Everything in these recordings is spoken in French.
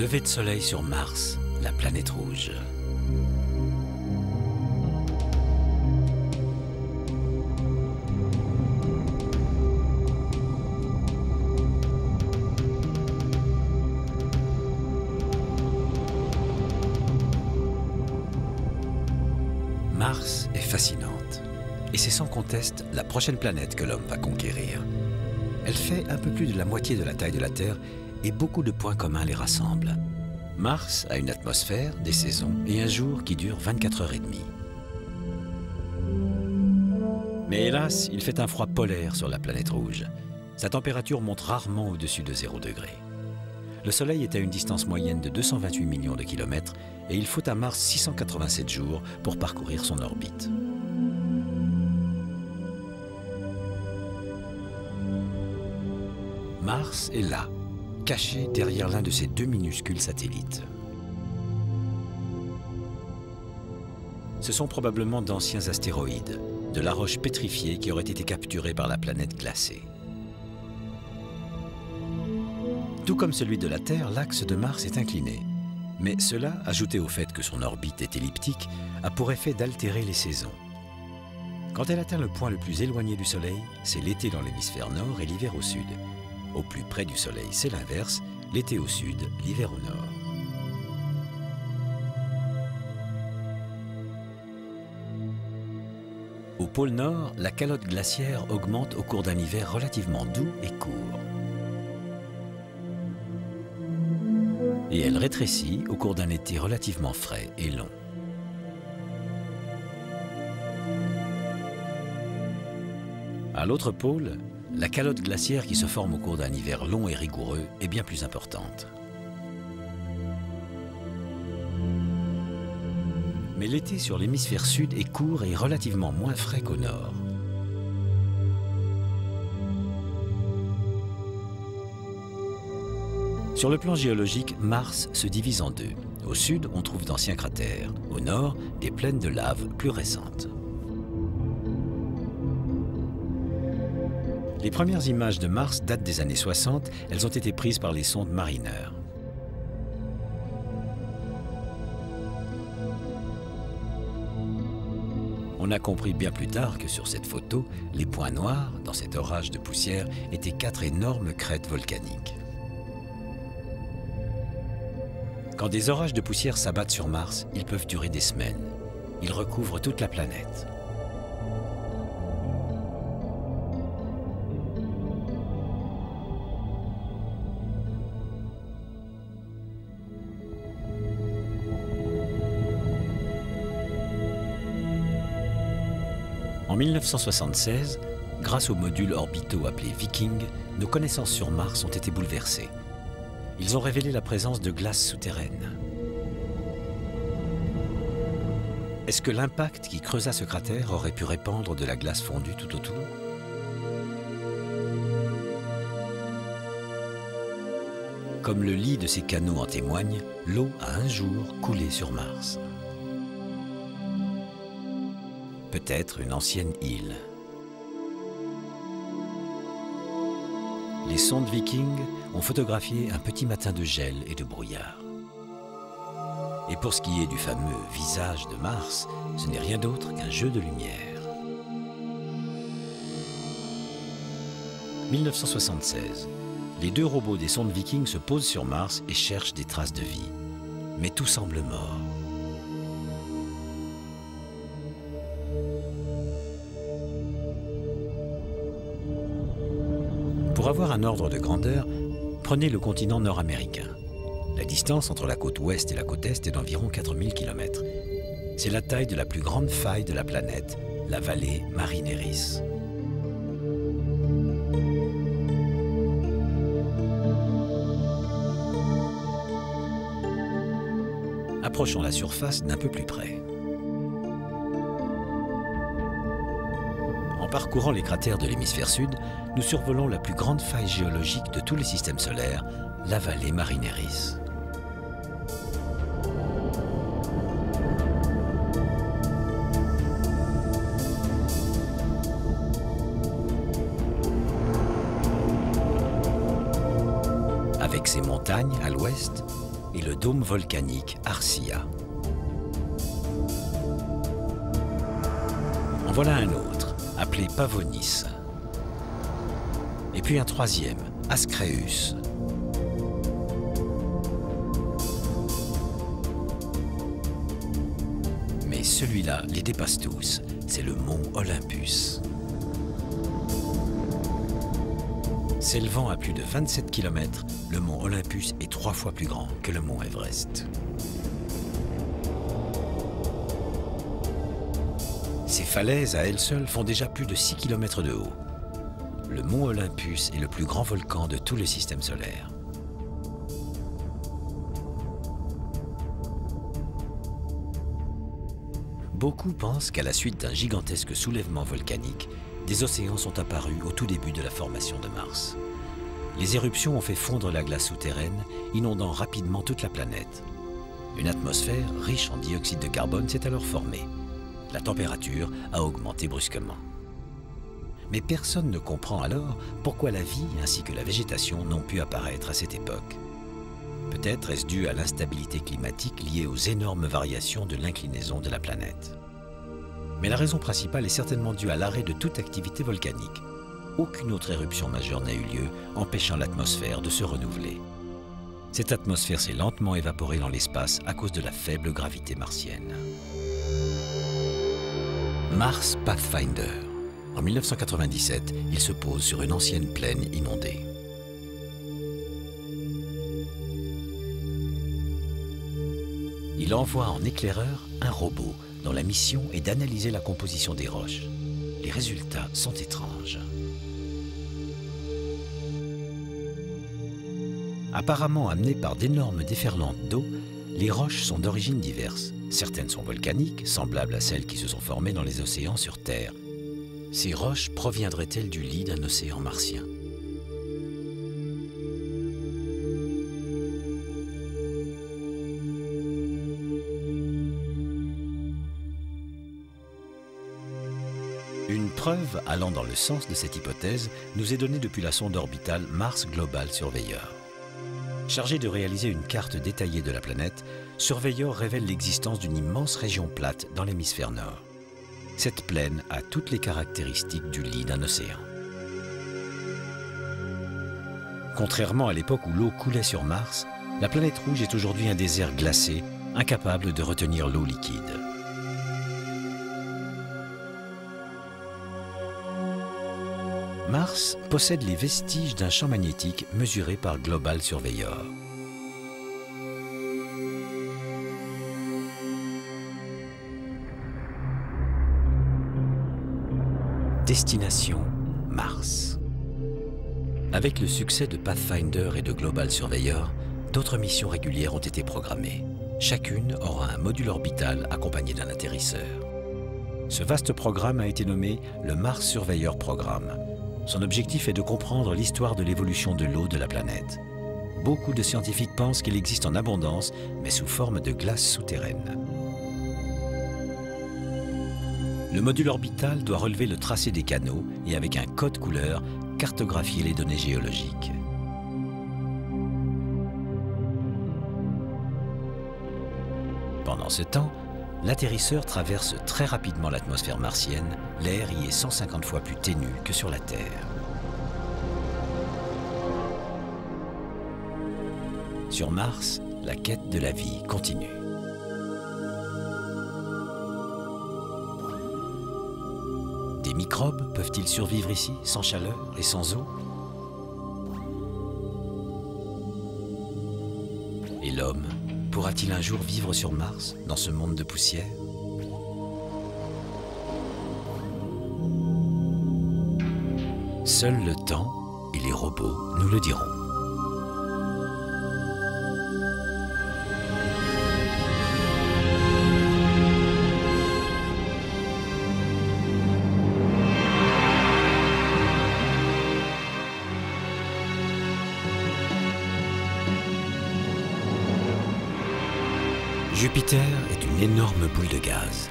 Lever de soleil sur Mars, la planète rouge. Mars est fascinante. Et c'est sans conteste la prochaine planète que l'homme va conquérir. Elle fait un peu plus de la moitié de la taille de la Terre et beaucoup de points communs les rassemblent. Mars a une atmosphère, des saisons et un jour qui dure 24h30. Mais hélas, il fait un froid polaire sur la planète rouge. Sa température monte rarement au-dessus de 0 degré. Le Soleil est à une distance moyenne de 228 millions de kilomètres et il faut à Mars 687 jours pour parcourir son orbite. Mars est là, caché derrière l'un de ces deux minuscules satellites. Ce sont probablement d'anciens astéroïdes, de la roche pétrifiée qui aurait été capturée par la planète glacée. Tout comme celui de la Terre, l'axe de Mars est incliné. Mais cela, ajouté au fait que son orbite est elliptique, a pour effet d'altérer les saisons. Quand elle atteint le point le plus éloigné du Soleil, c'est l'été dans l'hémisphère nord et l'hiver au sud. Au plus près du Soleil, c'est l'inverse, l'été au sud, l'hiver au nord. Au pôle Nord, la calotte glaciaire augmente au cours d'un hiver relativement doux et court. Et elle rétrécit au cours d'un été relativement frais et long. À l'autre pôle, la calotte glaciaire qui se forme au cours d'un hiver long et rigoureux est bien plus importante. Mais l'été sur l'hémisphère sud est court et relativement moins frais qu'au nord. Sur le plan géologique, Mars se divise en deux. Au sud, on trouve d'anciens cratères. Au nord, des plaines de lave plus récentes. Les premières images de Mars datent des années 60. Elles ont été prises par les sondes Mariner. On a compris bien plus tard que sur cette photo, les points noirs, dans cet orage de poussière, étaient 4 énormes crêtes volcaniques. Quand des orages de poussière s'abattent sur Mars, ils peuvent durer des semaines. Ils recouvrent toute la planète. En 1976, grâce aux modules orbitaux appelés Viking, nos connaissances sur Mars ont été bouleversées. Ils ont révélé la présence de glace souterraine. Est-ce que l'impact qui creusa ce cratère aurait pu répandre de la glace fondue tout autour? Comme le lit de ces canaux en témoigne, l'eau a un jour coulé sur Mars. Peut-être une ancienne île. Les sondes Viking ont photographié un petit matin de gel et de brouillard. Et pour ce qui est du fameux visage de Mars, ce n'est rien d'autre qu'un jeu de lumière. 1976. Les deux robots des sondes Viking se posent sur Mars et cherchent des traces de vie. Mais tout semble mort. Pour avoir un ordre de grandeur, prenez le continent nord-américain. La distance entre la côte ouest et la côte est est d'environ 4000 km. C'est la taille de la plus grande faille de la planète, la vallée Marineris. Approchons la surface d'un peu plus près. En parcourant les cratères de l'hémisphère sud, nous survolons la plus grande faille géologique de tous les systèmes solaires, la vallée Marineris. Avec ses montagnes à l'ouest, et le dôme volcanique Arcia. En voilà un autre, appelé Pavonis. Et puis un troisième, Ascreus. Mais celui-là les dépasse tous, c'est le mont Olympus. S'élevant à plus de 27 km, le mont Olympus est 3 fois plus grand que le mont Everest. Ces falaises à elles seules font déjà plus de 6 km de haut. Le mont Olympus est le plus grand volcan de tout le système solaire. Beaucoup pensent qu'à la suite d'un gigantesque soulèvement volcanique, des océans sont apparus au tout début de la formation de Mars. Les éruptions ont fait fondre la glace souterraine, inondant rapidement toute la planète. Une atmosphère riche en dioxyde de carbone s'est alors formée. La température a augmenté brusquement. Mais personne ne comprend alors pourquoi la vie ainsi que la végétation n'ont pu apparaître à cette époque. Peut-être est-ce dû à l'instabilité climatique liée aux énormes variations de l'inclinaison de la planète. Mais la raison principale est certainement due à l'arrêt de toute activité volcanique. Aucune autre éruption majeure n'a eu lieu, empêchant l'atmosphère de se renouveler. Cette atmosphère s'est lentement évaporée dans l'espace à cause de la faible gravité martienne. Mars Pathfinder. En 1997, il se pose sur une ancienne plaine inondée. Il envoie en éclaireur un robot dont la mission est d'analyser la composition des roches. Les résultats sont étranges. Apparemment amenées par d'énormes déferlantes d'eau, les roches sont d'origines diverses. Certaines sont volcaniques, semblables à celles qui se sont formées dans les océans sur Terre. Ces roches proviendraient-elles du lit d'un océan martien ? Une preuve allant dans le sens de cette hypothèse nous est donnée depuis la sonde orbitale Mars Global Surveyor. Chargée de réaliser une carte détaillée de la planète, Surveyor révèle l'existence d'une immense région plate dans l'hémisphère nord. Cette plaine a toutes les caractéristiques du lit d'un océan. Contrairement à l'époque où l'eau coulait sur Mars, la planète rouge est aujourd'hui un désert glacé, incapable de retenir l'eau liquide. Mars possède les vestiges d'un champ magnétique mesuré par Global Surveyor. Destination Mars. Avec le succès de Pathfinder et de Global Surveyor, d'autres missions régulières ont été programmées. Chacune aura un module orbital accompagné d'un atterrisseur. Ce vaste programme a été nommé le Mars Surveyor Programme. Son objectif est de comprendre l'histoire de l'évolution de l'eau de la planète. Beaucoup de scientifiques pensent qu'il existe en abondance, mais sous forme de glace souterraine. Le module orbital doit relever le tracé des canaux et avec un code couleur, cartographier les données géologiques. Pendant ce temps, l'atterrisseur traverse très rapidement l'atmosphère martienne. L'air y est 150 fois plus ténu que sur la Terre. Sur Mars, la quête de la vie continue. Des microbes peuvent-ils survivre ici, sans chaleur et sans eau? Et l'homme pourra-t-il un jour vivre sur Mars, dans ce monde de poussière? Seul le temps et les robots nous le diront. Jupiter est une énorme boule de gaz.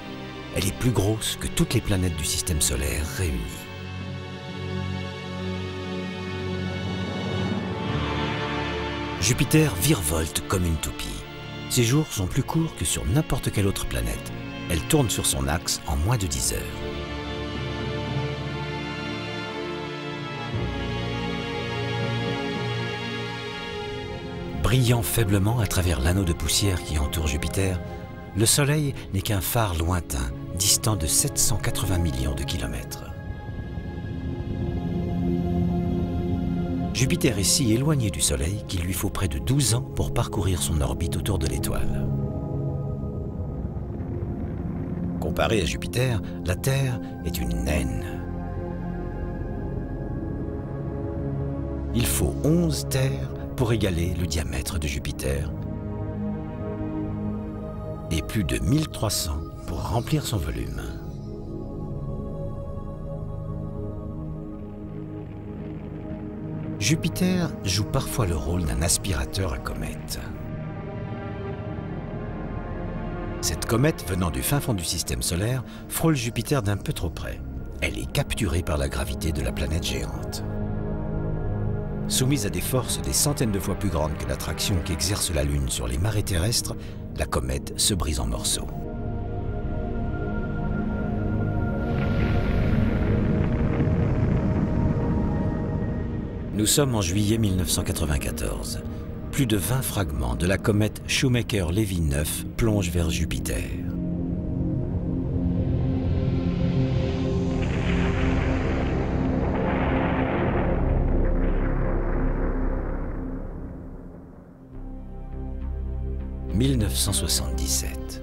Elle est plus grosse que toutes les planètes du système solaire réunies. Jupiter virevolte comme une toupie. Ses jours sont plus courts que sur n'importe quelle autre planète. Elle tourne sur son axe en moins de 10 heures. Brillant faiblement à travers l'anneau de poussière qui entoure Jupiter, le Soleil n'est qu'un phare lointain, distant de 780 millions de kilomètres. Jupiter est si éloigné du Soleil qu'il lui faut près de 12 ans pour parcourir son orbite autour de l'étoile. Comparé à Jupiter, la Terre est une naine. Il faut 11 terres pour égaler le diamètre de Jupiter et plus de 1300 pour remplir son volume. Jupiter joue parfois le rôle d'un aspirateur à comète. Cette comète venant du fin fond du système solaire frôle Jupiter d'un peu trop près. Elle est capturée par la gravité de la planète géante. Soumise à des forces des centaines de fois plus grandes que l'attraction qu'exerce la Lune sur les marées terrestres, la comète se brise en morceaux. Nous sommes en juillet 1994. Plus de 20 fragments de la comète Shoemaker-Levy 9 plongent vers Jupiter. « 1977.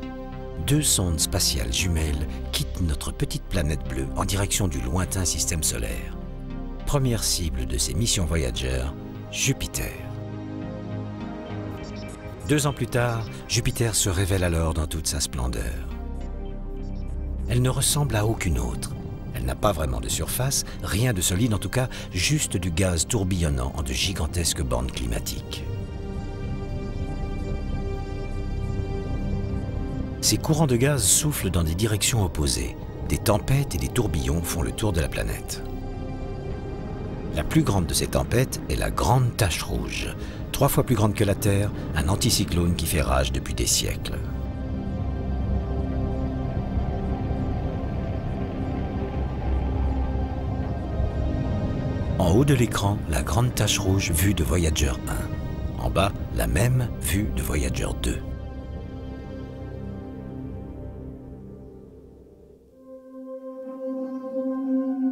Deux sondes spatiales jumelles quittent notre petite planète bleue en direction du lointain système solaire. Première cible de ces missions Voyager, Jupiter. 2 ans plus tard, Jupiter se révèle alors dans toute sa splendeur. Elle ne ressemble à aucune autre. Elle n'a pas vraiment de surface, rien de solide en tout cas, juste du gaz tourbillonnant en de gigantesques bandes climatiques. Ces courants de gaz soufflent dans des directions opposées. Des tempêtes et des tourbillons font le tour de la planète. La plus grande de ces tempêtes est la Grande Tache Rouge, 3 fois plus grande que la Terre, un anticyclone qui fait rage depuis des siècles. En haut de l'écran, la Grande Tache Rouge vue de Voyager 1. En bas, la même vue de Voyager 2.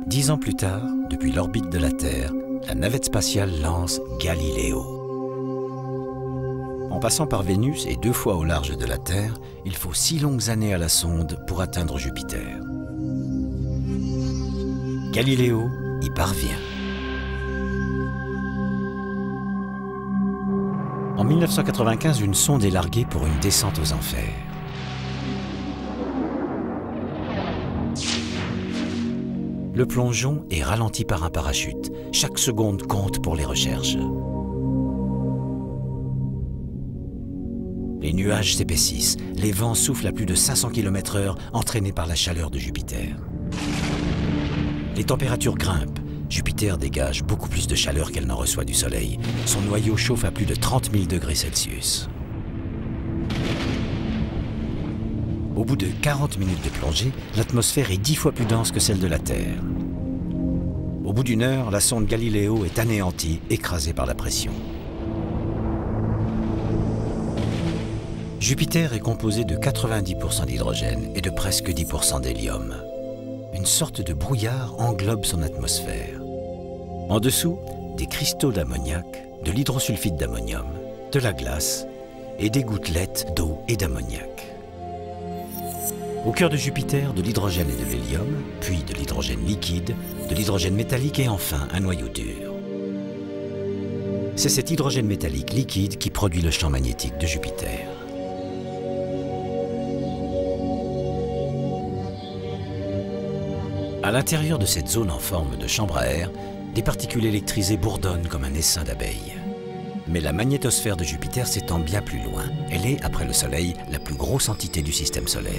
Dix ans plus tard, depuis l'orbite de la Terre, la navette spatiale lance Galileo. En passant par Vénus et 2 fois au large de la Terre, il faut 6 longues années à la sonde pour atteindre Jupiter. Galileo y parvient. En 1995, une sonde est larguée pour une descente aux enfers. Le plongeon est ralenti par un parachute. Chaque seconde compte pour les recherches. Les nuages s'épaississent. Les vents soufflent à plus de 500 km/h, entraînés par la chaleur de Jupiter. Les températures grimpent. Jupiter dégage beaucoup plus de chaleur qu'elle n'en reçoit du Soleil. Son noyau chauffe à plus de 30 000 degrés Celsius. Au bout de 40 minutes de plongée, l'atmosphère est 10 fois plus dense que celle de la Terre. Au bout d'1 heure, la sonde Galileo est anéantie, écrasée par la pression. Jupiter est composé de 90% d'hydrogène et de presque 10% d'hélium. Une sorte de brouillard englobe son atmosphère. En dessous, des cristaux d'ammoniac, de l'hydrosulfide d'ammonium, de la glace et des gouttelettes d'eau et d'ammoniac. Au cœur de Jupiter, de l'hydrogène et de l'hélium, puis de l'hydrogène liquide, de l'hydrogène métallique et enfin un noyau dur. C'est cet hydrogène métallique liquide qui produit le champ magnétique de Jupiter. À l'intérieur de cette zone en forme de chambre à air, des particules électrisées bourdonnent comme un essaim d'abeilles. Mais la magnétosphère de Jupiter s'étend bien plus loin. Elle est, après le Soleil, la plus grosse entité du système solaire.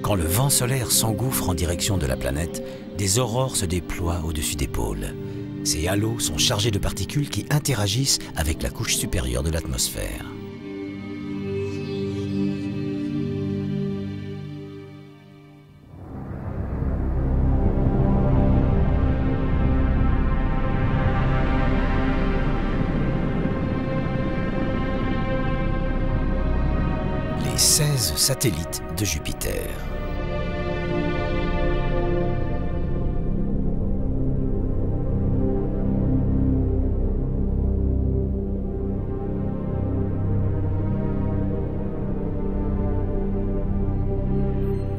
Quand le vent solaire s'engouffre en direction de la planète, des aurores se déploient au-dessus des pôles. Ces halos sont chargés de particules qui interagissent avec la couche supérieure de l'atmosphère. Les 16 satellites de Jupiter.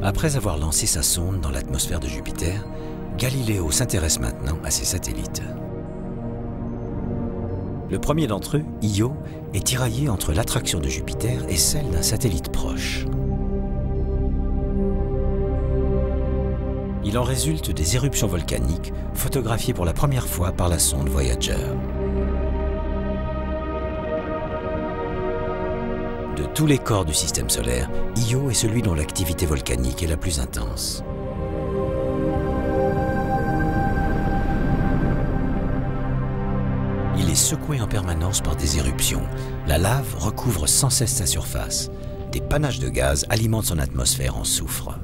Après avoir lancé sa sonde dans l'atmosphère de Jupiter, Galiléo s'intéresse maintenant à ses satellites. Le premier d'entre eux, Io, est tiraillé entre l'attraction de Jupiter et celle d'un satellite proche. Il en résulte des éruptions volcaniques photographiées pour la première fois par la sonde Voyager. De tous les corps du système solaire, Io est celui dont l'activité volcanique est la plus intense. Il est secoué en permanence par des éruptions. La lave recouvre sans cesse sa surface. Des panaches de gaz alimentent son atmosphère en soufre.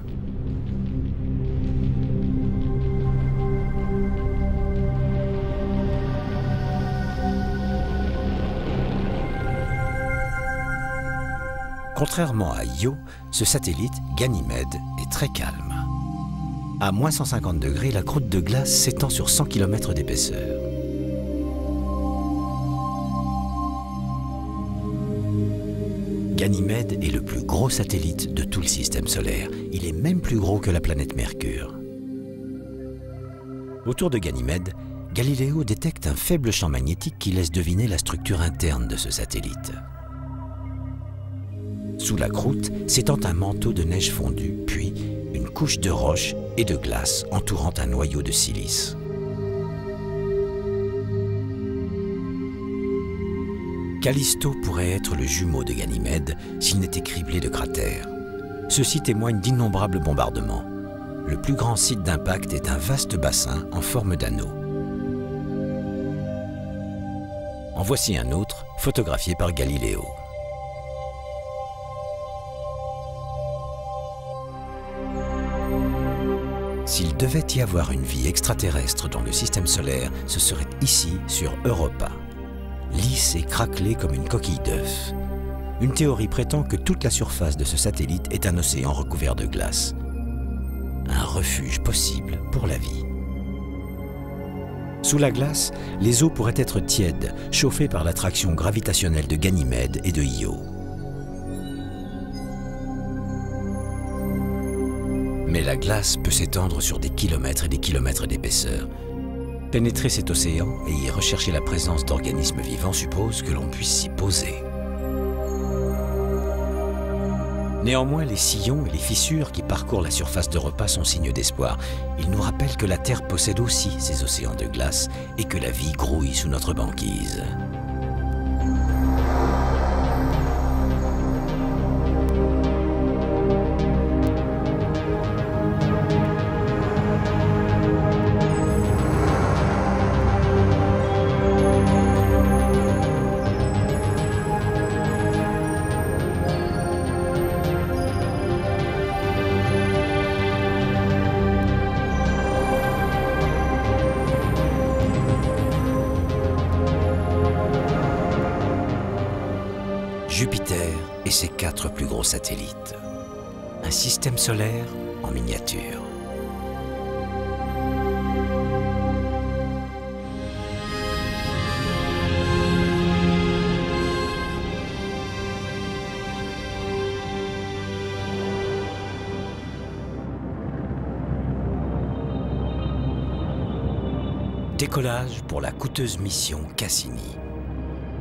Contrairement à Io, ce satellite, Ganymède, est très calme. À moins 150 degrés, la croûte de glace s'étend sur 100 km d'épaisseur. Ganymède est le plus gros satellite de tout le système solaire. Il est même plus gros que la planète Mercure. Autour de Ganymède, Galiléo détecte un faible champ magnétique qui laisse deviner la structure interne de ce satellite. Sous la croûte s'étend un manteau de neige fondue, puis une couche de roches et de glace entourant un noyau de silice. Callisto pourrait être le jumeau de Ganymède s'il n'était criblé de cratères. Ceux-ci témoignent d'innombrables bombardements. Le plus grand site d'impact est un vaste bassin en forme d'anneau. En voici un autre, photographié par Galiléo. S'il devait y avoir une vie extraterrestre dans le système solaire, ce serait ici, sur Europa. Lisse et craquelée comme une coquille d'œuf. Une théorie prétend que toute la surface de ce satellite est un océan recouvert de glace. Un refuge possible pour la vie. Sous la glace, les eaux pourraient être tièdes, chauffées par l'attraction gravitationnelle de Ganymède et de Io. Mais la glace peut s'étendre sur des kilomètres et des kilomètres d'épaisseur. Pénétrer cet océan et y rechercher la présence d'organismes vivants suppose que l'on puisse s'y poser. Néanmoins, les sillons et les fissures qui parcourent la surface d'Europa sont signes d'espoir. Ils nous rappellent que la Terre possède aussi ces océans de glace et que la vie grouille sous notre banquise. Jupiter et ses 4 plus gros satellites. Un système solaire en miniature. Décollage pour la coûteuse mission Cassini.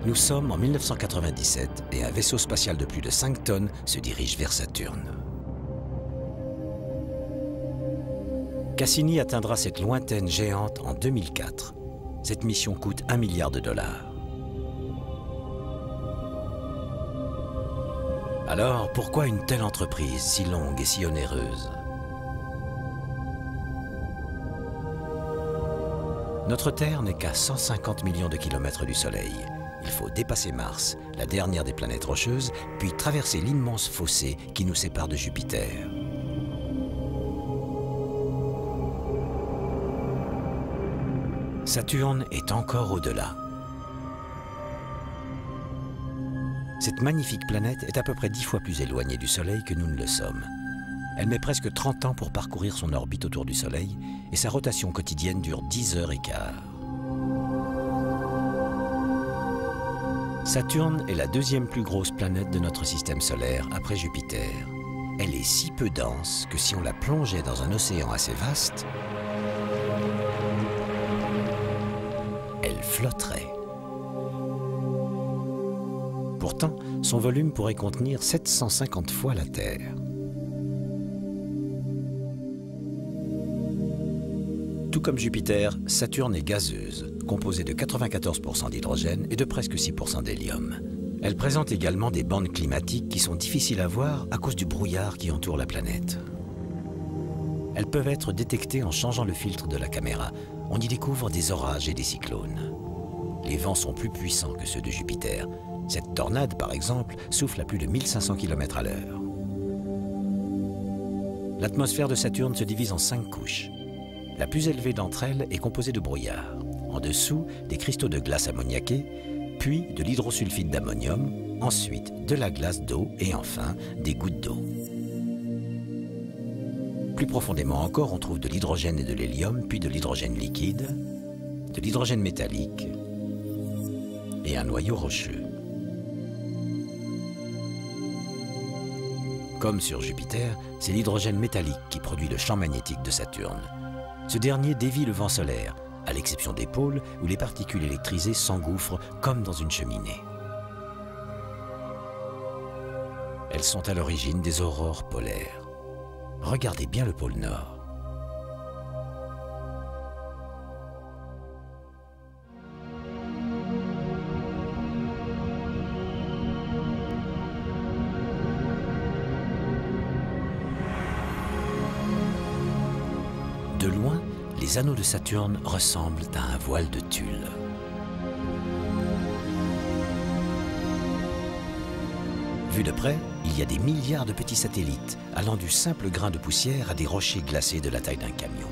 Nous sommes en 1997 et un vaisseau spatial de plus de 5 tonnes se dirige vers Saturne. Cassini atteindra cette lointaine géante en 2004. Cette mission coûte $1 milliard. Alors, pourquoi une telle entreprise si longue et si onéreuse ? Notre Terre n'est qu'à 150 millions de kilomètres du Soleil. Il faut dépasser Mars, la dernière des planètes rocheuses, puis traverser l'immense fossé qui nous sépare de Jupiter. Saturne est encore au-delà. Cette magnifique planète est à peu près 10 fois plus éloignée du Soleil que nous ne le sommes. Elle met presque 30 ans pour parcourir son orbite autour du Soleil et sa rotation quotidienne dure 10h15. Saturne est la deuxième plus grosse planète de notre système solaire après Jupiter. Elle est si peu dense que si on la plongeait dans un océan assez vaste, elle flotterait. Pourtant, son volume pourrait contenir 750 fois la Terre. Tout comme Jupiter, Saturne est gazeuse, composée de 94% d'hydrogène et de presque 6% d'hélium. Elle présente également des bandes climatiques qui sont difficiles à voir à cause du brouillard qui entoure la planète. Elles peuvent être détectées en changeant le filtre de la caméra. On y découvre des orages et des cyclones. Les vents sont plus puissants que ceux de Jupiter. Cette tornade, par exemple, souffle à plus de 1500 km à l'heure. L'atmosphère de Saturne se divise en 5 couches. La plus élevée d'entre elles est composée de brouillard. En dessous, des cristaux de glace ammoniaquée, puis de l'hydrosulfide d'ammonium, ensuite de la glace d'eau et enfin des gouttes d'eau. Plus profondément encore, on trouve de l'hydrogène et de l'hélium, puis de l'hydrogène liquide, de l'hydrogène métallique et un noyau rocheux. Comme sur Jupiter, c'est l'hydrogène métallique qui produit le champ magnétique de Saturne. Ce dernier dévie le vent solaire, à l'exception des pôles où les particules électrisées s'engouffrent comme dans une cheminée. Elles sont à l'origine des aurores polaires. Regardez bien le pôle Nord. De loin, les anneaux de Saturne ressemblent à un voile de tulle. Vu de près, il y a des milliards de petits satellites, allant du simple grain de poussière à des rochers glacés de la taille d'un camion.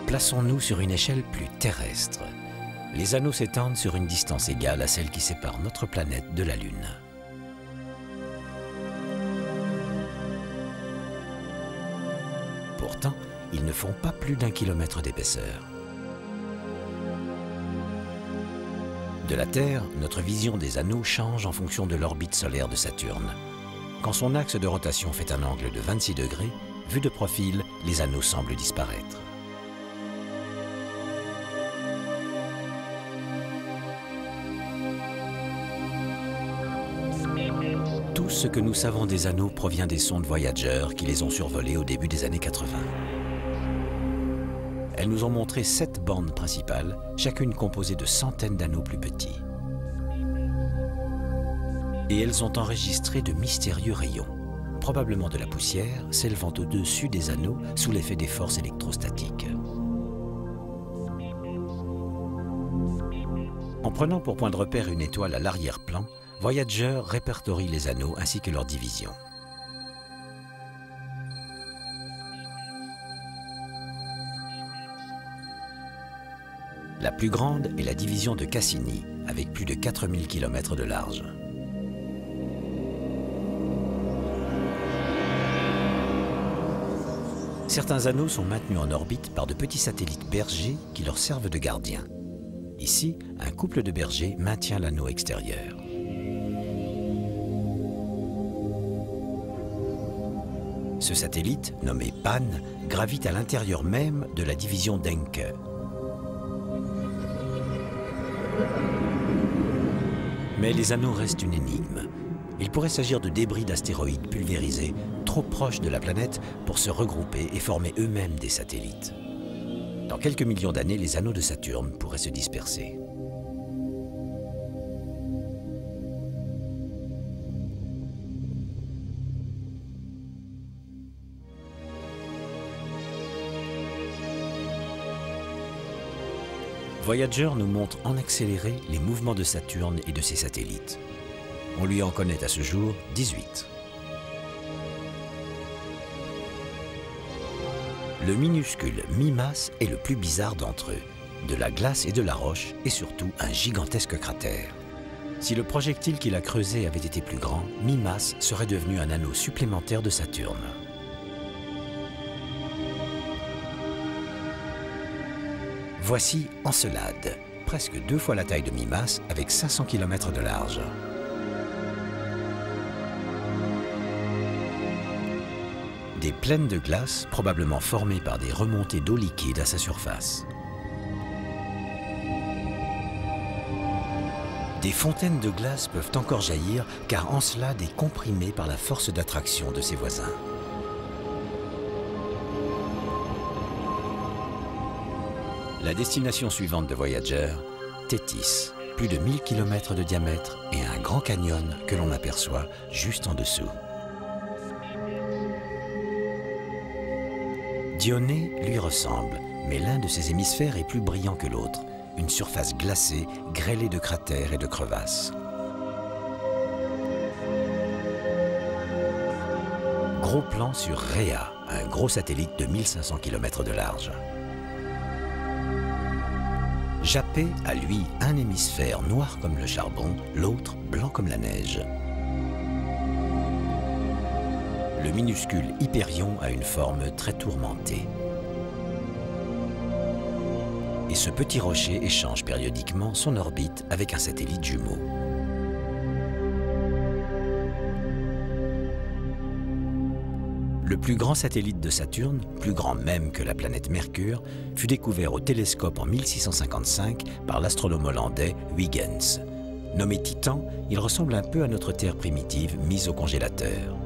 Plaçons-nous sur une échelle plus terrestre. Les anneaux s'étendent sur une distance égale à celle qui sépare notre planète de la Lune. Pourtant, ils ne font pas plus d'1 kilomètre d'épaisseur. De la Terre, notre vision des anneaux change en fonction de l'orbite solaire de Saturne. Quand son axe de rotation fait un angle de 26 degrés, vu de profil, les anneaux semblent disparaître. Tout ce que nous savons des anneaux provient des sondes Voyager qui les ont survolés au début des années 80. Elles nous ont montré 7 bandes principales, chacune composée de centaines d'anneaux plus petits. Et elles ont enregistré de mystérieux rayons, probablement de la poussière, s'élevant au-dessus des anneaux sous l'effet des forces électrostatiques. En prenant pour point de repère une étoile à l'arrière-plan, Voyager répertorie les anneaux ainsi que leur division. La plus grande est la division de Cassini, avec plus de 4000 km de large. Certains anneaux sont maintenus en orbite par de petits satellites bergers qui leur servent de gardiens. Ici, un couple de bergers maintient l'anneau extérieur. Ce satellite, nommé Pan, gravite à l'intérieur même de la division d'Encke. Mais les anneaux restent une énigme. Il pourrait s'agir de débris d'astéroïdes pulvérisés, trop proches de la planète pour se regrouper et former eux-mêmes des satellites. Dans quelques millions d'années, les anneaux de Saturne pourraient se disperser. Voyager nous montre en accéléré les mouvements de Saturne et de ses satellites. On lui en connaît à ce jour 18. Le minuscule mi-masse est le plus bizarre d'entre eux. De la glace et de la roche, et surtout un gigantesque cratère. Si le projectile qu'il a creusé avait été plus grand, mi-masse serait devenu un anneau supplémentaire de Saturne. Voici Encelade, presque 2 fois la taille de mi-masse avec 500 km de large. Des plaines de glace, probablement formées par des remontées d'eau liquide à sa surface. Des fontaines de glace peuvent encore jaillir car Encelade est comprimé par la force d'attraction de ses voisins. La destination suivante de Voyager, Tethys, plus de 1000 km de diamètre et un grand canyon que l'on aperçoit juste en dessous. Dionée lui ressemble, mais l'un de ses hémisphères est plus brillant que l'autre. Une surface glacée, grêlée de cratères et de crevasses. Gros plan sur Rhea, un gros satellite de 1500 km de large. Japet a lui un hémisphère noir comme le charbon, l'autre blanc comme la neige. Le minuscule Hyperion a une forme très tourmentée. Et ce petit rocher échange périodiquement son orbite avec un satellite jumeau. Le plus grand satellite de Saturne, plus grand même que la planète Mercure, fut découvert au télescope en 1655 par l'astronome hollandais Huygens. Nommé Titan, il ressemble un peu à notre Terre primitive mise au congélateur.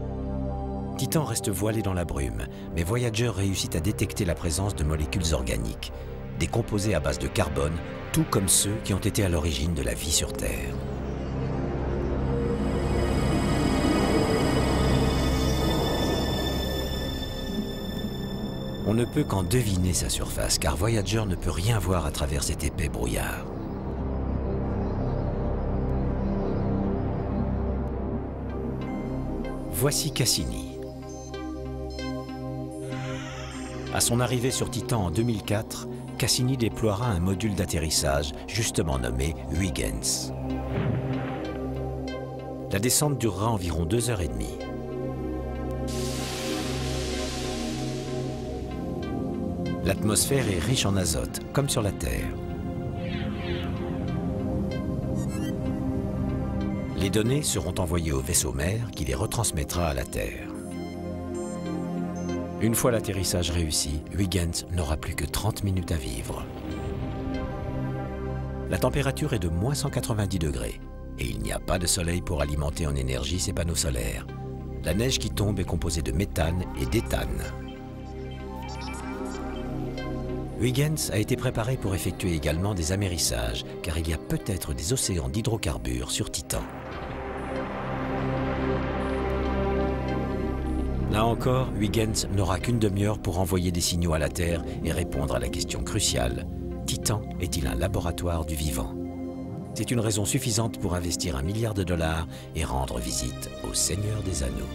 Titan reste voilé dans la brume, mais Voyager réussit à détecter la présence de molécules organiques. Des composés à base de carbone, tout comme ceux qui ont été à l'origine de la vie sur Terre. On ne peut qu'en deviner sa surface, car Voyager ne peut rien voir à travers cet épais brouillard. Voici Cassini. À son arrivée sur Titan en 2004, Cassini déploiera un module d'atterrissage justement nommé Huygens. La descente durera environ 2h30. L'atmosphère est riche en azote, comme sur la Terre. Les données seront envoyées au vaisseau mère qui les retransmettra à la Terre. Une fois l'atterrissage réussi, Huygens n'aura plus que 30 minutes à vivre. La température est de moins 190 degrés et il n'y a pas de soleil pour alimenter en énergie ces panneaux solaires. La neige qui tombe est composée de méthane et d'éthane. Huygens a été préparé pour effectuer également des amérissages car il y a peut-être des océans d'hydrocarbures sur Titan. Là encore, Huygens n'aura qu'une demi-heure pour envoyer des signaux à la Terre et répondre à la question cruciale. Titan est-il un laboratoire du vivant? C'est une raison suffisante pour investir $1 milliard et rendre visite au Seigneur des Anneaux.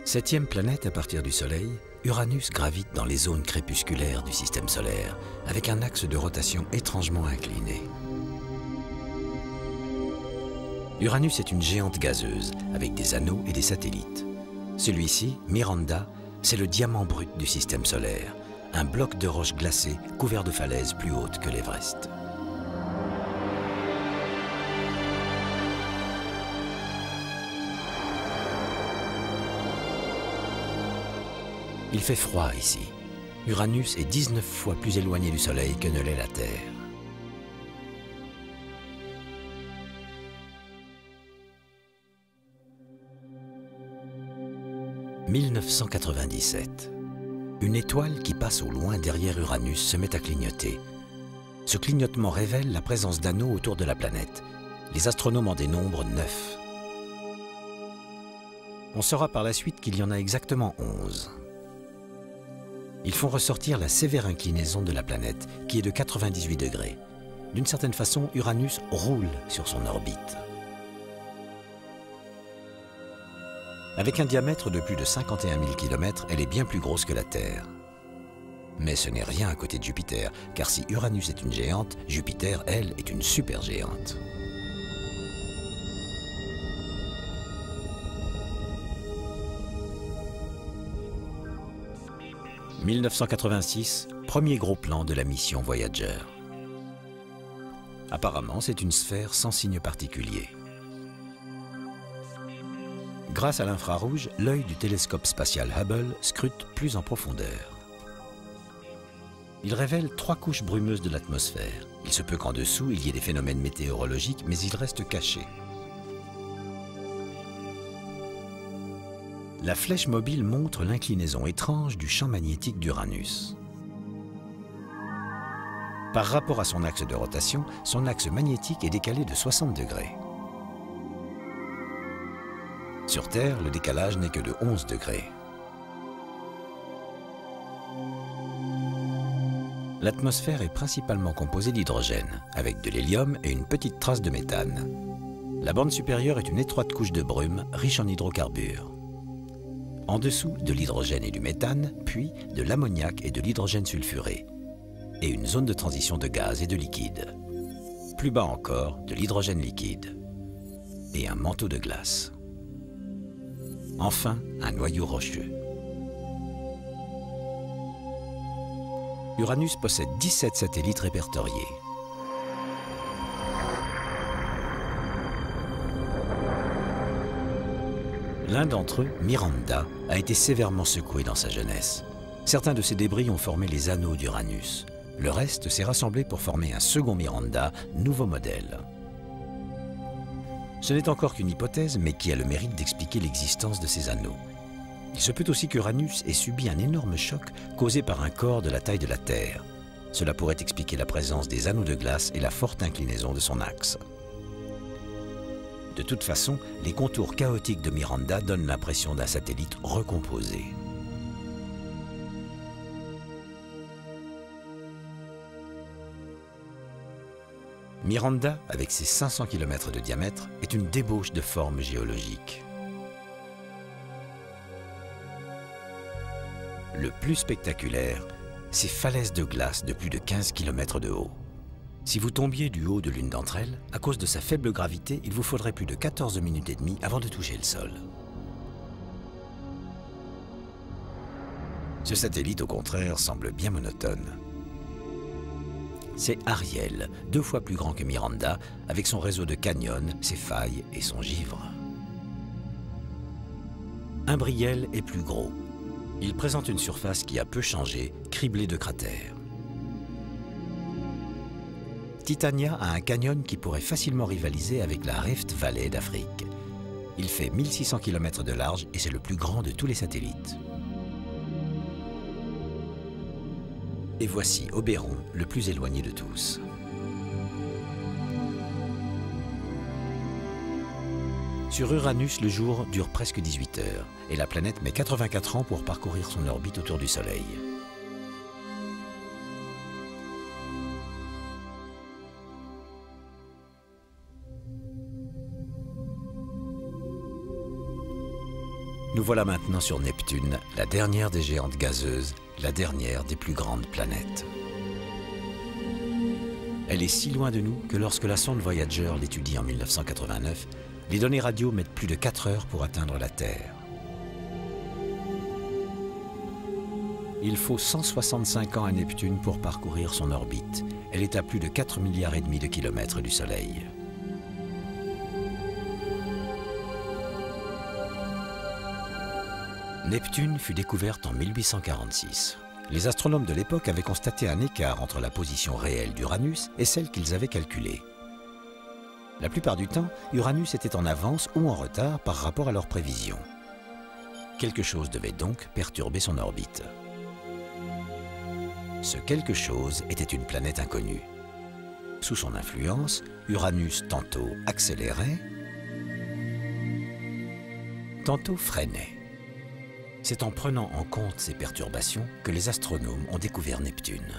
Septième planète à partir du Soleil, Uranus gravite dans les zones crépusculaires du système solaire, avec un axe de rotation étrangement incliné. Uranus est une géante gazeuse, avec des anneaux et des satellites. Celui-ci, Miranda, c'est le diamant brut du système solaire, un bloc de roche glacée couvert de falaises plus hautes que l'Everest. Il fait froid ici. Uranus est 19 fois plus éloigné du Soleil que ne l'est la Terre. « 1997. Une étoile qui passe au loin derrière Uranus se met à clignoter. Ce clignotement révèle la présence d'anneaux autour de la planète. Les astronomes en dénombrent 9. On saura par la suite qu'il y en a exactement 11. Ils font ressortir la sévère inclinaison de la planète, qui est de 98 degrés. D'une certaine façon, Uranus roule sur son orbite. Avec un diamètre de plus de 51 000 km, elle est bien plus grosse que la Terre. Mais ce n'est rien à côté de Jupiter, car si Uranus est une géante, Jupiter, elle, est une supergéante. « 1986, premier gros plan de la mission Voyager. Apparemment, c'est une sphère sans signe particulier. Grâce à l'infrarouge, l'œil du télescope spatial Hubble scrute plus en profondeur. Il révèle 3 couches brumeuses de l'atmosphère. Il se peut qu'en dessous, il y ait des phénomènes météorologiques, mais ils restent cachés. La flèche mobile montre l'inclinaison étrange du champ magnétique d'Uranus. Par rapport à son axe de rotation, son axe magnétique est décalé de 60 degrés. Sur Terre, le décalage n'est que de 11 degrés. L'atmosphère est principalement composée d'hydrogène, avec de l'hélium et une petite trace de méthane. La bande supérieure est une étroite couche de brume riche en hydrocarbures. En dessous, de l'hydrogène et du méthane, puis de l'ammoniac et de l'hydrogène sulfuré, et une zone de transition de gaz et de liquide. Plus bas encore, de l'hydrogène liquide, et un manteau de glace. Enfin, un noyau rocheux. Uranus possède 17 satellites répertoriés. L'un d'entre eux, Miranda, a été sévèrement secoué dans sa jeunesse. Certains de ces débris ont formé les anneaux d'Uranus. Le reste s'est rassemblé pour former un second Miranda, nouveau modèle. Ce n'est encore qu'une hypothèse, mais qui a le mérite d'expliquer l'existence de ces anneaux. Il se peut aussi qu'Uranus ait subi un énorme choc causé par un corps de la taille de la Terre. Cela pourrait expliquer la présence des anneaux de glace et la forte inclinaison de son axe. De toute façon, les contours chaotiques de Miranda donnent l'impression d'un satellite recomposé. Miranda, avec ses 500 km de diamètre, est une débauche de forme géologique. Le plus spectaculaire, ces falaises de glace de plus de 15 km de haut. Si vous tombiez du haut de l'une d'entre elles, à cause de sa faible gravité, il vous faudrait plus de 14 minutes et demie avant de toucher le sol. Ce satellite, au contraire, semble bien monotone. C'est Ariel, 2 fois plus grand que Miranda, avec son réseau de canyons, ses failles et son givre. Umbriel est plus gros. Il présente une surface qui a peu changé, criblée de cratères. Titania a un canyon qui pourrait facilement rivaliser avec la Rift Valley d'Afrique. Il fait 1600 km de large et c'est le plus grand de tous les satellites. Et voici Oberon, le plus éloigné de tous. Sur Uranus, le jour dure presque 18 heures et la planète met 84 ans pour parcourir son orbite autour du Soleil. Nous voilà maintenant sur Neptune, la dernière des géantes gazeuses, la dernière des plus grandes planètes. Elle est si loin de nous que lorsque la sonde Voyager l'étudie en 1989, les données radio mettent plus de 4 heures pour atteindre la Terre. Il faut 165 ans à Neptune pour parcourir son orbite. Elle est à plus de 4,5 milliards de kilomètres du Soleil. Neptune fut découverte en 1846. Les astronomes de l'époque avaient constaté un écart entre la position réelle d'Uranus et celle qu'ils avaient calculée. La plupart du temps, Uranus était en avance ou en retard par rapport à leurs prévisions. Quelque chose devait donc perturber son orbite. Ce quelque chose était une planète inconnue. Sous son influence, Uranus tantôt accélérait, tantôt freinait. C'est en prenant en compte ces perturbations que les astronomes ont découvert Neptune.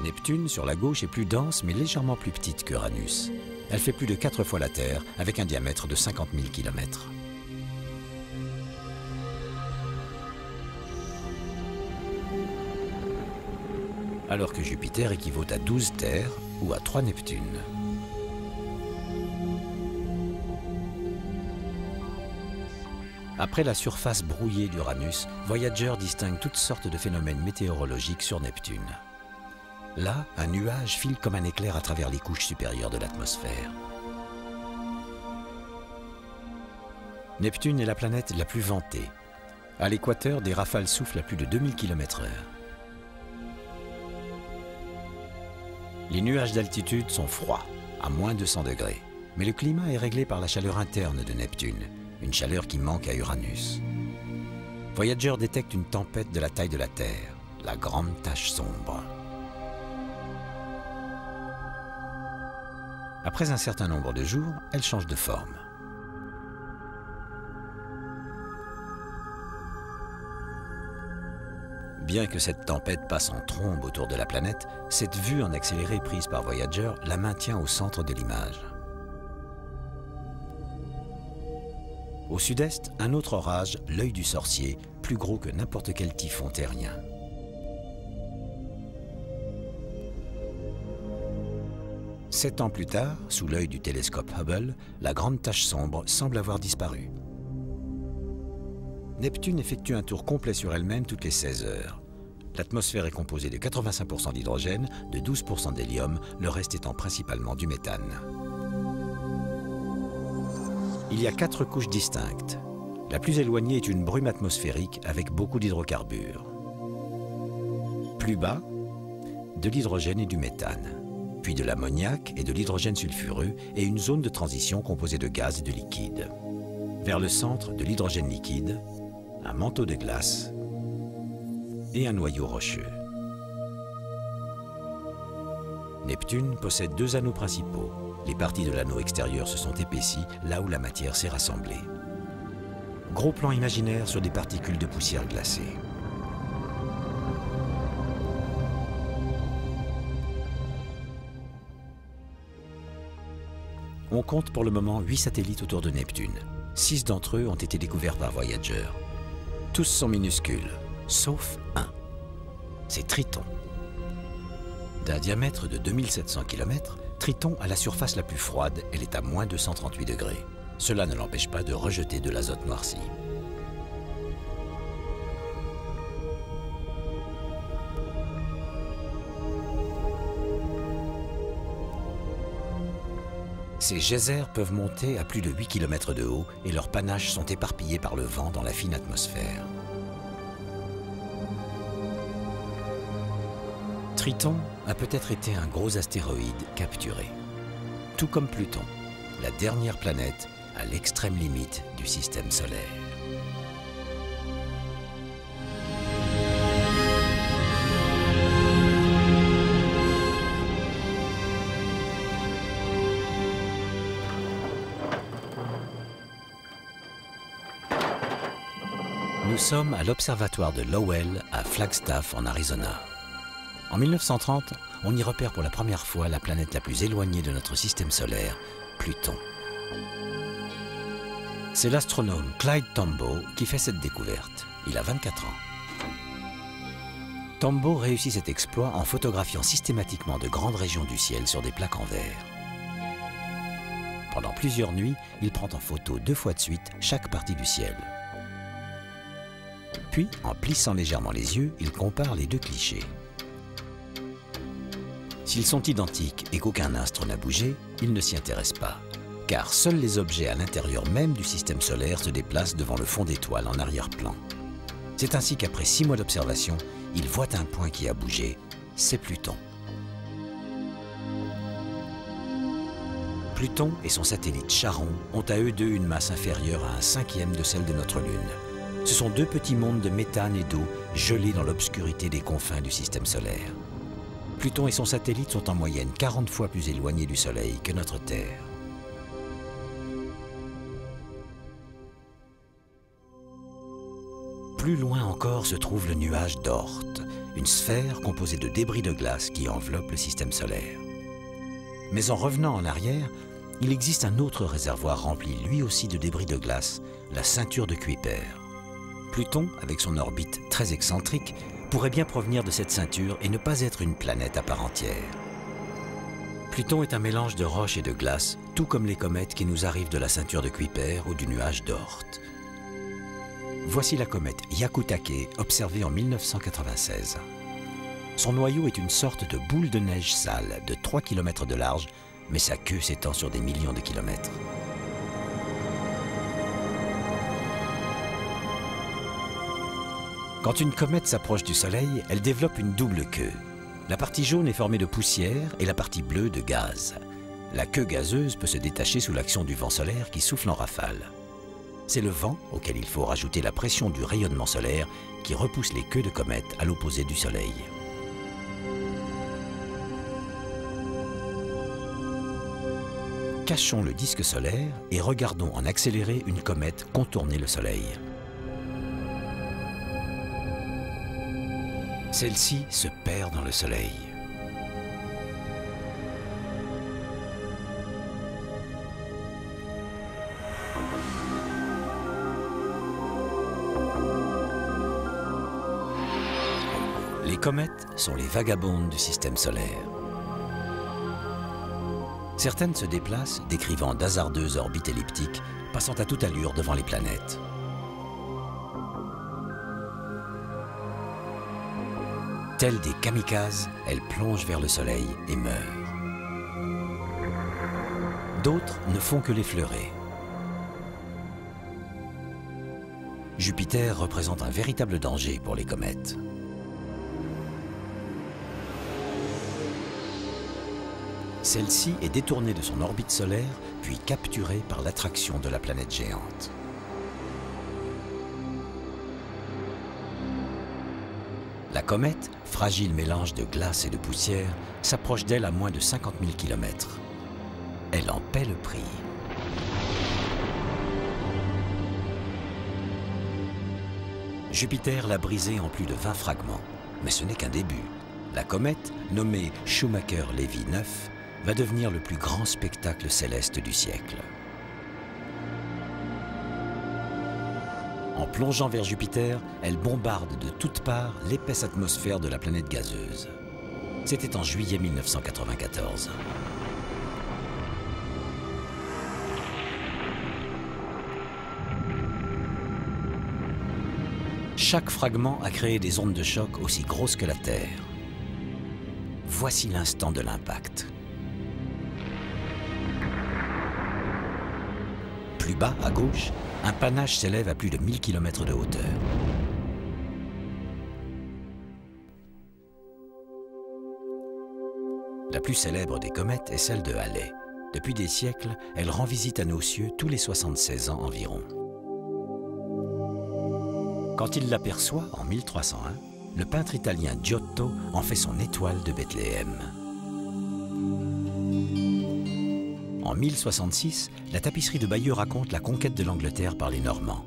Neptune, sur la gauche, est plus dense mais légèrement plus petite qu'Uranus. Elle fait plus de 4 fois la Terre, avec un diamètre de 50 000 km. Alors que Jupiter équivaut à 12 Terres ou à 3 Neptunes. Après la surface brouillée d'Uranus, Voyager distingue toutes sortes de phénomènes météorologiques sur Neptune. Là, un nuage file comme un éclair à travers les couches supérieures de l'atmosphère. Neptune est la planète la plus ventée. À l'équateur, des rafales soufflent à plus de 2000 km/h. Les nuages d'altitude sont froids, à moins 200 degrés. Mais le climat est réglé par la chaleur interne de Neptune, une chaleur qui manque à Uranus. Voyager détecte une tempête de la taille de la Terre, la Grande Tache Sombre. Après un certain nombre de jours, elle change de forme. Bien que cette tempête passe en trombe autour de la planète, cette vue en accéléré prise par Voyager la maintient au centre de l'image. Au sud-est, un autre orage, l'œil du sorcier, plus gros que n'importe quel typhon terrien. Sept ans plus tard, sous l'œil du télescope Hubble, la Grande Tache Sombre semble avoir disparu. Neptune effectue un tour complet sur elle-même toutes les 16 heures. L'atmosphère est composée de 85% d'hydrogène, de 12% d'hélium, le reste étant principalement du méthane. Il y a 4 couches distinctes. La plus éloignée est une brume atmosphérique avec beaucoup d'hydrocarbures. Plus bas, de l'hydrogène et du méthane, puis de l'ammoniac et de l'hydrogène sulfureux et une zone de transition composée de gaz et de liquide. Vers le centre, de l'hydrogène liquide, un manteau de glace et un noyau rocheux. Neptune possède 2 anneaux principaux. Les parties de l'anneau extérieur se sont épaissies là où la matière s'est rassemblée. Gros plan imaginaire sur des particules de poussière glacée. On compte pour le moment 8 satellites autour de Neptune. 6 d'entre eux ont été découverts par Voyager. Tous sont minuscules, sauf un. C'est Triton. D'un diamètre de 2700 km, Triton a la surface la plus froide, elle est à moins 238 degrés. Cela ne l'empêche pas de rejeter de l'azote noirci. Ces geysers peuvent monter à plus de 8 km de haut et leurs panaches sont éparpillés par le vent dans la fine atmosphère. Triton a peut-être été un gros astéroïde capturé. Tout comme Pluton, la dernière planète à l'extrême limite du système solaire. Nous sommes à l'observatoire de Lowell à Flagstaff en Arizona. En 1930, on y repère pour la première fois la planète la plus éloignée de notre système solaire, Pluton. C'est l'astronome Clyde Tombaugh qui fait cette découverte. Il a 24 ans. Tombaugh réussit cet exploit en photographiant systématiquement de grandes régions du ciel sur des plaques en verre. Pendant plusieurs nuits, il prend en photo 2 fois de suite chaque partie du ciel. Puis, en plissant légèrement les yeux, il compare les 2 clichés. S'ils sont identiques et qu'aucun astre n'a bougé, il ne s'y intéresse pas, car seuls les objets à l'intérieur même du système solaire se déplacent devant le fond d'étoiles en arrière-plan. C'est ainsi qu'après 6 mois d'observation, il voit un point qui a bougé, c'est Pluton. Pluton et son satellite Charon ont à eux deux une masse inférieure à 1/5 de celle de notre Lune. Ce sont deux petits mondes de méthane et d'eau gelés dans l'obscurité des confins du système solaire. Pluton et son satellite sont en moyenne 40 fois plus éloignés du Soleil que notre Terre. Plus loin encore se trouve le nuage d'Oort, une sphère composée de débris de glace qui enveloppe le système solaire. Mais en revenant en arrière, il existe un autre réservoir rempli lui aussi de débris de glace, la ceinture de Kuiper. Pluton, avec son orbite très excentrique, pourrait bien provenir de cette ceinture et ne pas être une planète à part entière. Pluton est un mélange de roches et de glace, tout comme les comètes qui nous arrivent de la ceinture de Kuiper ou du nuage d'Oort. Voici la comète Hyakutake, observée en 1996. Son noyau est une sorte de boule de neige sale de 3 km de large, mais sa queue s'étend sur des millions de kilomètres. Quand une comète s'approche du Soleil, elle développe une double queue. La partie jaune est formée de poussière et la partie bleue de gaz. La queue gazeuse peut se détacher sous l'action du vent solaire qui souffle en rafale. C'est le vent, auquel il faut rajouter la pression du rayonnement solaire, qui repousse les queues de comètes à l'opposé du Soleil. Cachons le disque solaire et regardons en accéléré une comète contourner le Soleil. Celle-ci se perd dans le Soleil. Les comètes sont les vagabondes du système solaire. Certaines se déplacent, décrivant d'hasardeuses orbites elliptiques, passant à toute allure devant les planètes. Telles des kamikazes, elles plongent vers le Soleil et meurent. D'autres ne font que l'effleurer. Jupiter représente un véritable danger pour les comètes. Celle-ci est détournée de son orbite solaire, puis capturée par l'attraction de la planète géante. La comète, fragile mélange de glace et de poussière, s'approche d'elle à moins de 50 000 km. Elle en paie le prix. Jupiter l'a brisée en plus de 20 fragments, mais ce n'est qu'un début. La comète, nommée Shoemaker-Levy 9, va devenir le plus grand spectacle céleste du siècle. En plongeant vers Jupiter, elle bombarde de toutes parts l'épaisse atmosphère de la planète gazeuse. C'était en juillet 1994. Chaque fragment a créé des ondes de choc aussi grosses que la Terre. Voici l'instant de l'impact. Plus bas, à gauche, un panache s'élève à plus de 1000 km de hauteur. La plus célèbre des comètes est celle de Halley. Depuis des siècles, elle rend visite à nos cieux tous les 76 ans environ. Quand il l'aperçoit, en 1301, le peintre italien Giotto en fait son étoile de Bethléem. En 1066, la tapisserie de Bayeux raconte la conquête de l'Angleterre par les Normands.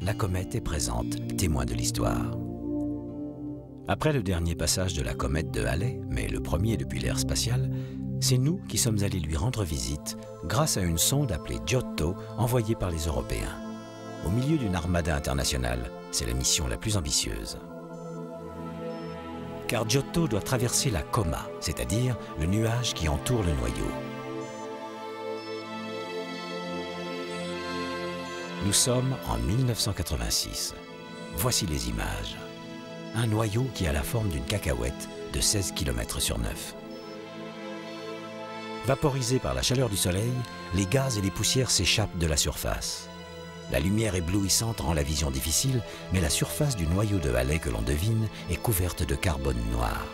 La comète est présente, témoin de l'histoire. Après le dernier passage de la comète de Halley, mais le premier depuis l'ère spatiale, c'est nous qui sommes allés lui rendre visite grâce à une sonde appelée Giotto envoyée par les Européens. Au milieu d'une armada internationale, c'est la mission la plus ambitieuse. Car Giotto doit traverser la coma, c'est-à-dire le nuage qui entoure le noyau. Nous sommes en 1986. Voici les images. Un noyau qui a la forme d'une cacahuète de 16 km sur 9. Vaporisés par la chaleur du soleil, les gaz et les poussières s'échappent de la surface. La lumière éblouissante rend la vision difficile, mais la surface du noyau de Halley que l'on devine est couverte de carbone noir.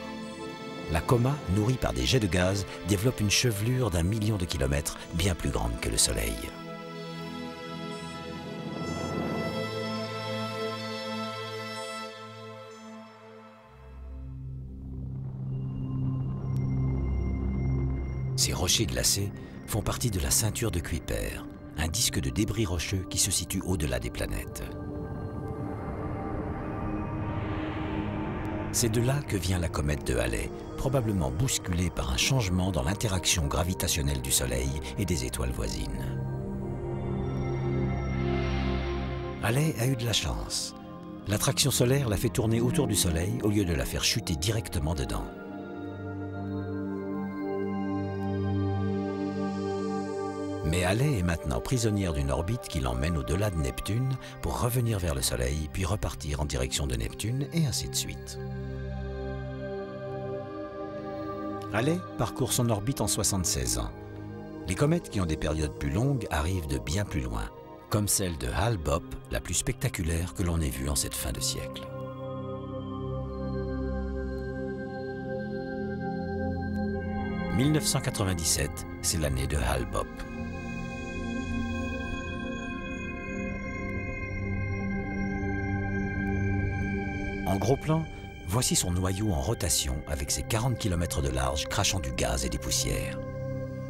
La coma, nourrie par des jets de gaz, développe une chevelure d'1 million de kilomètres, bien plus grande que le Soleil. Ces rochers glacés font partie de la ceinture de Kuiper, un disque de débris rocheux qui se situe au-delà des planètes. C'est de là que vient la comète de Halley, probablement bousculée par un changement dans l'interaction gravitationnelle du Soleil et des étoiles voisines. Halley a eu de la chance. L'attraction solaire l'a fait tourner autour du Soleil au lieu de la faire chuter directement dedans. Mais Halley est maintenant prisonnière d'une orbite qui l'emmène au-delà de Neptune pour revenir vers le Soleil, puis repartir en direction de Neptune, et ainsi de suite. Halley parcourt son orbite en 76 ans. Les comètes qui ont des périodes plus longues arrivent de bien plus loin, comme celle de Hale-Bopp, la plus spectaculaire que l'on ait vue en cette fin de siècle. « 1997, c'est l'année de Hale-Bopp. En gros plan, voici son noyau en rotation avec ses 40 km de large crachant du gaz et des poussières.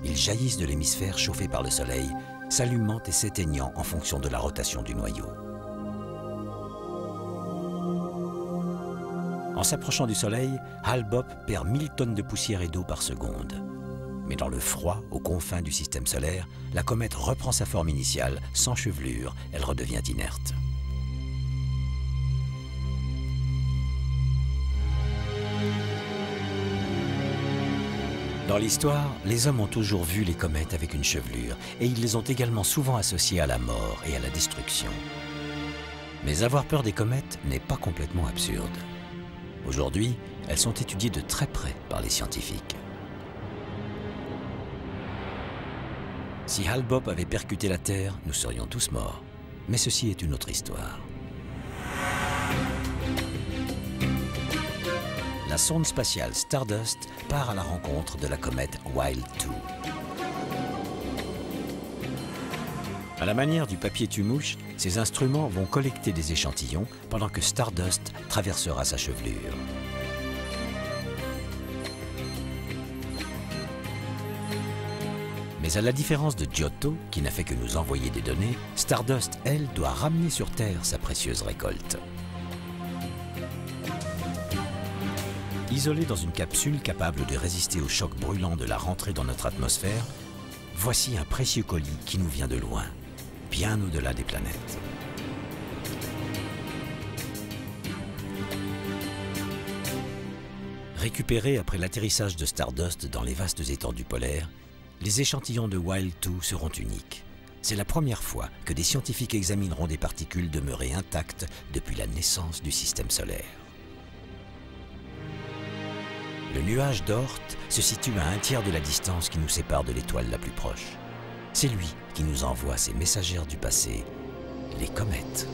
Ils jaillissent de l'hémisphère chauffé par le Soleil, s'allumant et s'éteignant en fonction de la rotation du noyau. En s'approchant du Soleil, Hale-Bopp perd 1000 tonnes de poussière et d'eau par seconde. Mais dans le froid, aux confins du système solaire, la comète reprend sa forme initiale, sans chevelure, elle redevient inerte. Dans l'histoire, les hommes ont toujours vu les comètes avec une chevelure et ils les ont également souvent associées à la mort et à la destruction. Mais avoir peur des comètes n'est pas complètement absurde. Aujourd'hui, elles sont étudiées de très près par les scientifiques. Si Hale-Bopp avait percuté la Terre, nous serions tous morts. Mais ceci est une autre histoire. La sonde spatiale Stardust part à la rencontre de la comète Wild 2. À la manière du papier tue-mouche, ces instruments vont collecter des échantillons pendant que Stardust traversera sa chevelure. Mais à la différence de Giotto, qui n'a fait que nous envoyer des données, Stardust, elle, doit ramener sur Terre sa précieuse récolte. Isolée dans une capsule capable de résister au choc brûlant de la rentrée dans notre atmosphère, voici un précieux colis qui nous vient de loin, bien au-delà des planètes. Récupérés après l'atterrissage de Stardust dans les vastes étendues polaires, les échantillons de Wild 2 seront uniques. C'est la première fois que des scientifiques examineront des particules demeurées intactes depuis la naissance du système solaire. Le nuage d'Oort se situe à un tiers de la distance qui nous sépare de l'étoile la plus proche. C'est lui qui nous envoie ces messagères du passé, les comètes.